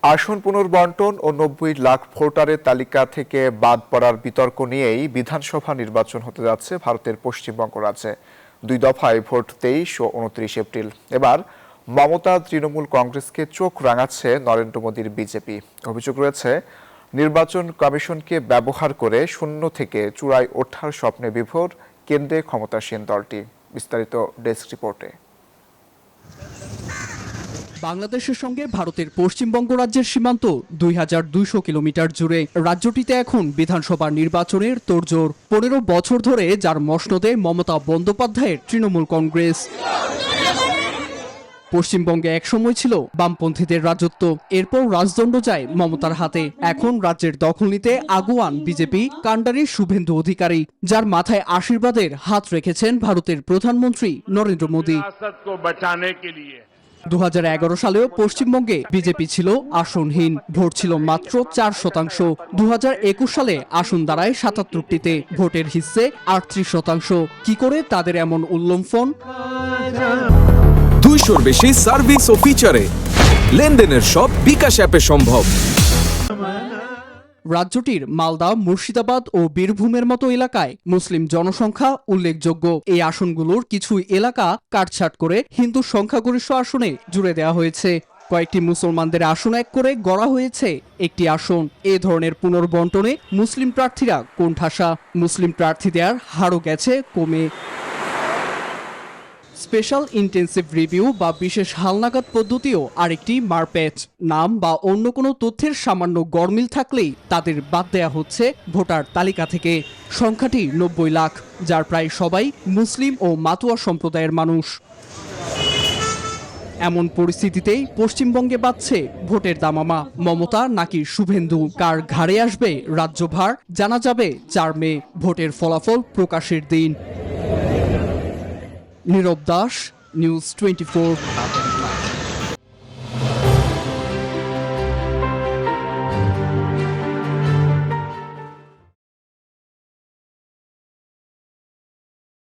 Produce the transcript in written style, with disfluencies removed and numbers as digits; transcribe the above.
আসন পুনর্বণ্টন ও ৯০ লাখ ভোটারের তালিকা থেকে বাদ পড়ার বিতর্ক নিয়েই বিধানসভা নির্বাচন হতে যাচ্ছে ভারতের পশ্চিমবঙ্গ রাজ্যে। ২ দফায় ভোট ২৩ ও ২৯ এপ্রিল। এবার মমতা তৃণমূল কংগ্রেসকে চোখ রাঙাচ্ছে নরেন্দ্র মোদীর বিজেপি। অভিযোগ রয়েছে নির্বাচন কমিশনকে ব্যবহার করে শূন্য থেকে চূড়ায় ওঠার স্বপ্নে বিভোর কেন্দ্রে ক্ষমতাসীন দলটি। বিস্তারিত ডেস্ক রিপোর্টে। বাংলাদেশের সঙ্গে ভারতের পশ্চিমবঙ্গ রাজ্যের সীমান্ত ২,২০০ কিলোমিটার জুড়ে। রাজ্যটিতে এখন বিধানসভা নির্বাচনের তোড়জোড়। ১৫ বছর ধরে যার মসনদে মমতা বন্দ্যোপাধ্যায়ের তৃণমূল কংগ্রেস। পশ্চিমবঙ্গে একসময় ছিল বামপন্থীদের রাজত্ব, এরপর রাজদণ্ড যায় মমতার হাতে। এখন রাজ্যের দখল নিতে আগুয়ান বিজেপি কাণ্ডারি শুভেন্দু অধিকারী, যার মাথায় আশীর্বাদের হাত রেখেছেন ভারতের প্রধানমন্ত্রী নরেন্দ্র মোদী। ২০১১ সালেও পশ্চিমবঙ্গে বিজেপি ছিল আসনহীন, ভোট ছিল মাত্র ৪%। ২০২১ সালে আসন দাঁড়ায় ৭৭টিতে, ভোটের হিস্সে ৩৮%। কি করে তাদের এমন উল্লম্ফন? ২০০-র বেশি সার্ভিস ও ফিচারে লেনদেনের সব বিকাশ অ্যাপে সম্ভব। রাজ্যটির মালদা, মুর্শিদাবাদ ও বীরভূমের মতো এলাকায় মুসলিম জনসংখ্যা উল্লেখযোগ্য। এই আসনগুলোর কিছু এলাকা কাটছাট করে হিন্দু সংখ্যাগরিষ্ঠ আসনে জুড়ে দেওয়া হয়েছে। কয়েকটি মুসলমানদের আসন এক করে গড়া হয়েছে একটি আসন। এ ধরনের পুনর্বণ্টনে মুসলিম প্রার্থীরা কোণঠাসা। মুসলিম প্রার্থীদের হারও গেছে কমে। স্পেশাল ইন্টেন্সিভ রিভিউ বা বিশেষ হালনাগাদ পদ্ধতিও আরেকটি মারপ্যাচ। নাম বা অন্য কোনো তথ্যের সামান্য গরমিল থাকলেই তাদের বাদ দেয়া হচ্ছে ভোটার তালিকা থেকে। সংখ্যাটি ৯০ লাখ, যার প্রায় সবাই মুসলিম ও মাতুয়া সম্প্রদায়ের মানুষ। এমন পরিস্থিতিতেই পশ্চিমবঙ্গে বাজছে ভোটের দামামা। মমতা নাকি শুভেন্দু, কার ঘাড়ে আসবে রাজ্যভার জানা যাবে ৪ মে, ভোটের ফলাফল প্রকাশের দিন। নীরব দাস, নিউজ 24।